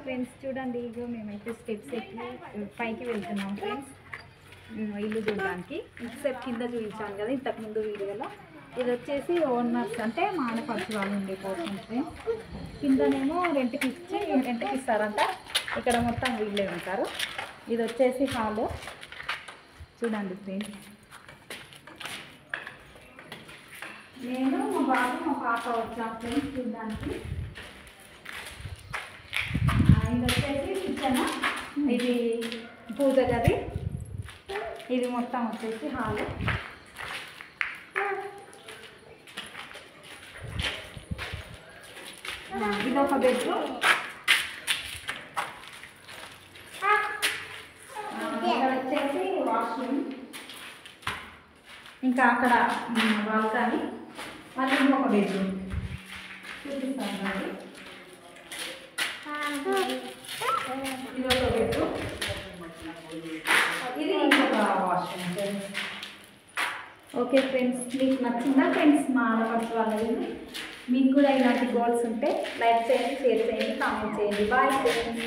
Friends చూడండి, ఇగో మేమైతే steps ఎక్కి పైకి వెళ్తున్నాం ఫ్రెండ్స్ ఇల్లు చూడడానికి. ఇంతసేపు కింద చూపించాను కదా ఇంతకుముందు వీడియోలో. ఇది వచ్చేసి ఓనర్స్ అంటే మా ఆడపడుచు వాళ్ళు ఉండే పోర్షన్ ఫ్రెండ్స్. కిందనేమో రెంట్కి ఇస్తారంట. ఇక్కడ మొత్తం వీళ్ళే ఉంటారు. ఇది వచ్చేసి హాల్ చూడండి ఫ్రెండ్స్. నేను మా బాబు మా పాప వచ్చాం ఫ్రెండ్స్ చూడడానికి. ఇది వచ్చేసి కిచెన్, ఇది పూజ గది, ఇది మొత్తం వచ్చేసి హాల్. ఇది ఒక బెడ్రూమ్. ఇక్కడ వచ్చేసి వాష్రూమ్, ఇంకా అక్కడ బాల్కనీ, మళ్ళీ ఇంకొక బెడ్రూమ్ చూపిస్తాను. ఇది ఒక బెడ్రూమ్, ఇది ఇంకొక వాష్రూమ్. ఓకే ఫ్రెండ్స్, మీకు నచ్చిందా ఫ్రెండ్స్ మా ఆడపడుచు వాళ్ళది? మీకు కూడా ఇలాంటి గోల్స్ ఉంటే లైక్ చేయండి, షేర్ చేయండి, కామెంట్ చేయండి. Bye friends.